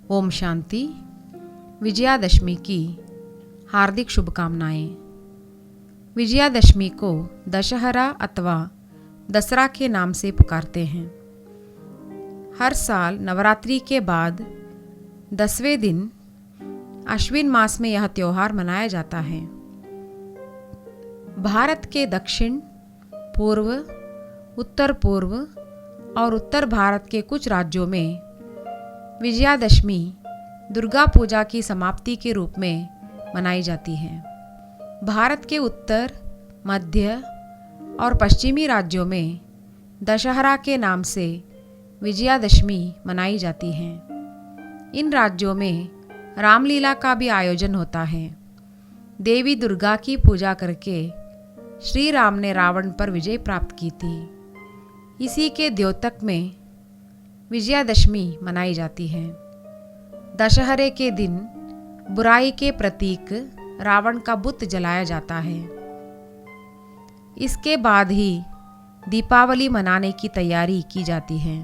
ओम शांति। विजयादशमी की हार्दिक शुभकामनाएं। विजयादशमी को दशहरा अथवा दसरा के नाम से पुकारते हैं। हर साल नवरात्रि के बाद 10वें दिन अश्विन मास में यह त्यौहार मनाया जाता है। भारत के दक्षिण, पूर्व, उत्तर पूर्व और उत्तर भारत के कुछ राज्यों में विजयादशमी दुर्गा पूजा की समाप्ति के रूप में मनाई जाती है। भारत के उत्तर, मध्य और पश्चिमी राज्यों में दशहरा के नाम से विजयादशमी मनाई जाती है। इन राज्यों में रामलीला का भी आयोजन होता है। देवी दुर्गा की पूजा करके श्री राम ने रावण पर विजय प्राप्त की थी। इसी के द्योतक में विजयादशमी मनाई जाती है। दशहरे के दिन बुराई के प्रतीक रावण का बुत जलाया जाता है। इसके बाद ही दीपावली मनाने की तैयारी की जाती है।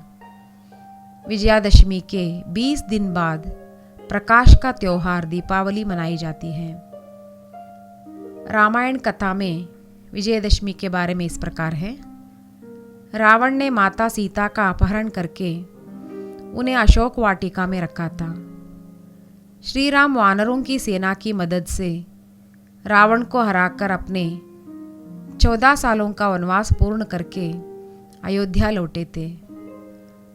विजयादशमी के 20 दिन बाद प्रकाश का त्यौहार दीपावली मनाई जाती है। रामायण कथा में विजयादशमी के बारे में इस प्रकार है। रावण ने माता सीता का अपहरण करके उन्हें अशोक वाटिका में रखा था। श्री राम वानरों की सेना की मदद से रावण को हराकर अपने 14 सालों का वनवास पूर्ण करके अयोध्या लौटे थे।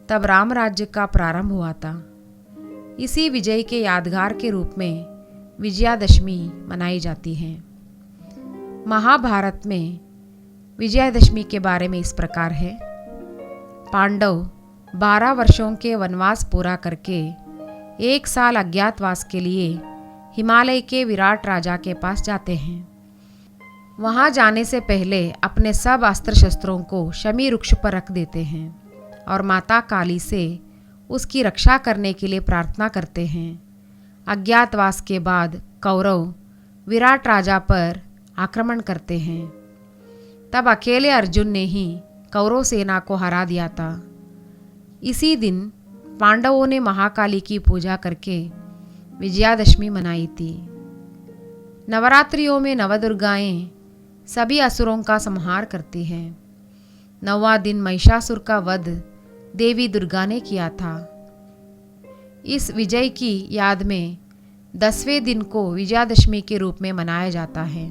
तब राम राज्य का प्रारंभ हुआ था। इसी विजय के यादगार के रूप में विजयादशमी मनाई जाती है। महाभारत में विजयादशमी के बारे में इस प्रकार है। पांडव 12 वर्षों के वनवास पूरा करके 1 साल अज्ञातवास के लिए हिमालय के विराट राजा के पास जाते हैं। वहां जाने से पहले अपने सब अस्त्र शस्त्रों को शमी वृक्ष पर रख देते हैं और माता काली से उसकी रक्षा करने के लिए प्रार्थना करते हैं। अज्ञातवास के बाद कौरव विराट राजा पर आक्रमण करते हैं। तब अकेले अर्जुन ने ही कौरव सेना को हरा दिया था। इसी दिन पांडवों ने महाकाली की पूजा करके विजयादशमी मनाई थी। नवरात्रियों में नवदुर्गाएं सभी असुरों का संहार करती हैं। 9वां दिन महिषासुर का वध देवी दुर्गा ने किया था। इस विजय की याद में 10वें दिन को विजयादशमी के रूप में मनाया जाता है।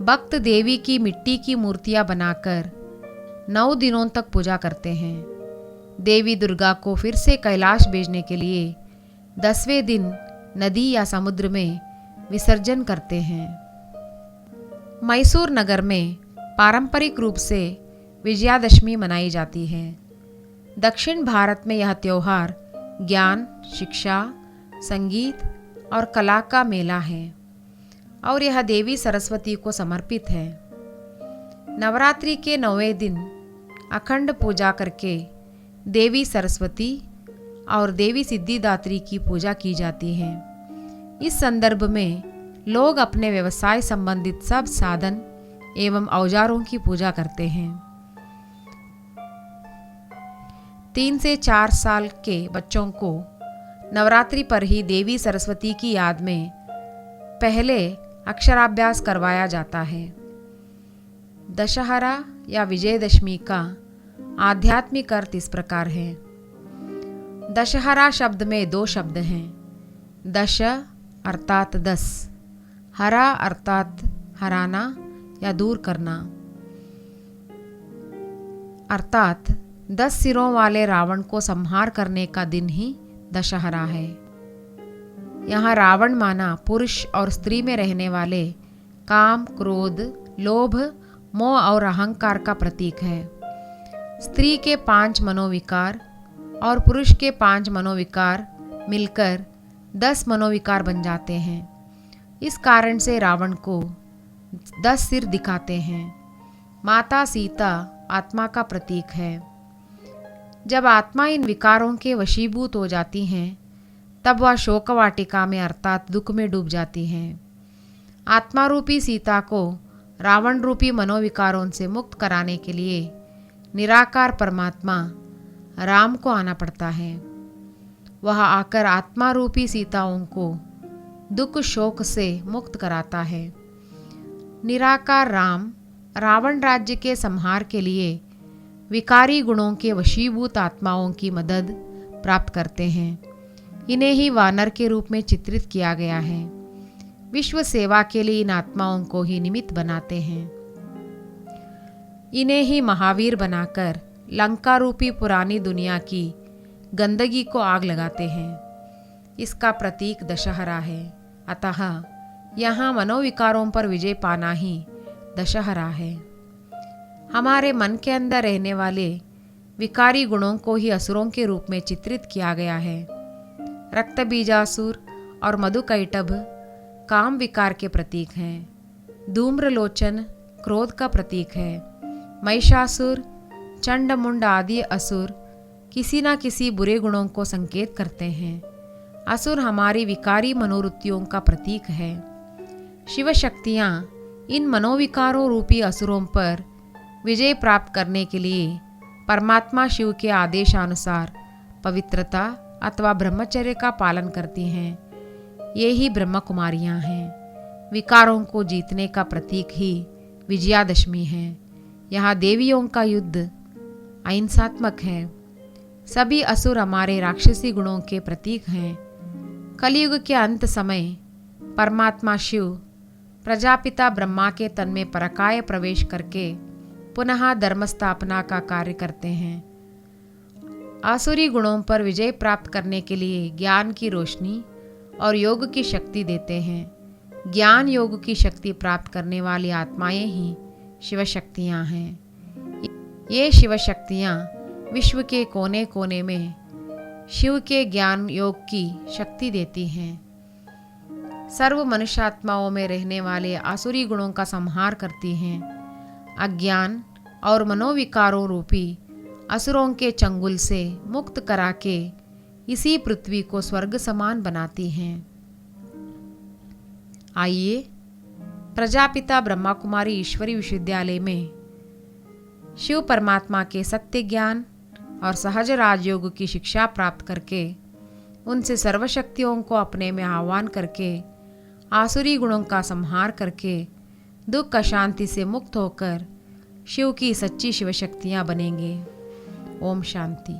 भक्त देवी की मिट्टी की मूर्तियां बनाकर 9 दिनों तक पूजा करते हैं। देवी दुर्गा को फिर से कैलाश भेजने के लिए 10वें दिन नदी या समुद्र में विसर्जन करते हैं। मैसूर नगर में पारंपरिक रूप से विजयादशमी मनाई जाती है। दक्षिण भारत में यह त्यौहार ज्ञान, शिक्षा, संगीत और कला का मेला है और यह देवी सरस्वती को समर्पित है। नवरात्रि के 9वें दिन अखंड पूजा करके देवी सरस्वती और देवी सिद्धिदात्री की पूजा की जाती है। इस संदर्भ में लोग अपने व्यवसाय संबंधित सब साधन एवं औजारों की पूजा करते हैं। 3 से 4 साल के बच्चों को नवरात्रि पर ही देवी सरस्वती की याद में पहले अक्षराभ्यास करवाया जाता है। दशहरा या विजयदशमी का आध्यात्मिक अर्थ इस प्रकार है। दशहरा शब्द में 2 शब्द हैं। दश अर्थात 10, हरा अर्थात हराना या दूर करना, अर्थात 10 सिरों वाले रावण को संहार करने का दिन ही दशहरा है। यहाँ रावण माना पुरुष और स्त्री में रहने वाले काम, क्रोध, लोभ, मोह और अहंकार का प्रतीक है। स्त्री के 5 मनोविकार और पुरुष के 5 मनोविकार मिलकर 10 मनोविकार बन जाते हैं। इस कारण से रावण को 10 सिर दिखाते हैं। माता सीता आत्मा का प्रतीक है। जब आत्मा इन विकारों के वशीभूत हो जाती हैं तब वह शोक वाटिका में अर्थात दुख में डूब जाती हैं। आत्मा रूपी सीता को रावण रूपी मनोविकारों से मुक्त कराने के लिए निराकार परमात्मा राम को आना पड़ता है। वह आकर आत्मा रूपी सीताओं को दुख शोक से मुक्त कराता है। निराकार राम रावण राज्य के संहार के लिए विकारी गुणों के वशीभूत आत्माओं की मदद प्राप्त करते हैं। इन्हें ही वानर के रूप में चित्रित किया गया है। विश्व सेवा के लिए इन आत्माओं को ही निमित्त बनाते हैं। इन्हें ही महावीर बनाकर लंका रूपी पुरानी दुनिया की गंदगी को आग लगाते हैं। इसका प्रतीक दशहरा है। अतः यहाँ मनोविकारों पर विजय पाना ही दशहरा है। हमारे मन के अंदर रहने वाले विकारी गुणों को ही असुरों के रूप में चित्रित किया गया है। रक्तबीजासुर और मधुकैटभ काम विकार के प्रतीक हैं। धूम्रलोचन क्रोध का प्रतीक है। महिषासुर, चंडमुंड आदि असुर किसी न किसी बुरे गुणों को संकेत करते हैं। असुर हमारी विकारी मनोवृत्तियों का प्रतीक है। शिव शक्तियाँ इन मनोविकारों रूपी असुरों पर विजय प्राप्त करने के लिए परमात्मा शिव के आदेशानुसार पवित्रता अथवा ब्रह्मचर्य का पालन करती हैं। ये ही ब्रह्म कुमारियाँ हैं। विकारों को जीतने का प्रतीक ही विजयादशमी है। यहाँ देवियों का युद्ध अहिंसात्मक है। सभी असुर हमारे राक्षसी गुणों के प्रतीक हैं। कलयुग के अंत समय परमात्मा शिव प्रजापिता ब्रह्मा के तन में परकाय प्रवेश करके पुनः धर्म स्थापना का कार्य करते हैं। आसुरी गुणों पर विजय प्राप्त करने के लिए ज्ञान की रोशनी और योग की शक्ति देते हैं। ज्ञान योग की शक्ति प्राप्त करने वाली आत्माएं ही शिव शक्तियाँ हैं। ये शिव शक्तियाँ विश्व के कोने कोने में शिव के ज्ञान योग की शक्ति देती हैं। सर्व मनुष्यात्माओं में रहने वाले आसुरी गुणों का संहार करती हैं। अज्ञान और मनोविकारों रूपी असुरों के चंगुल से मुक्त करा के इसी पृथ्वी को स्वर्ग समान बनाती हैं। आइए प्रजापिता ब्रह्मा कुमारी ईश्वरी विश्वविद्यालय में शिव परमात्मा के सत्य ज्ञान और सहज राजयोग की शिक्षा प्राप्त करके उनसे सर्वशक्तियों को अपने में आह्वान करके आसुरी गुणों का संहार करके दुख अशांति से मुक्त होकर शिव की सच्ची शिव शक्तियाँ बनेंगे। ओम शांति।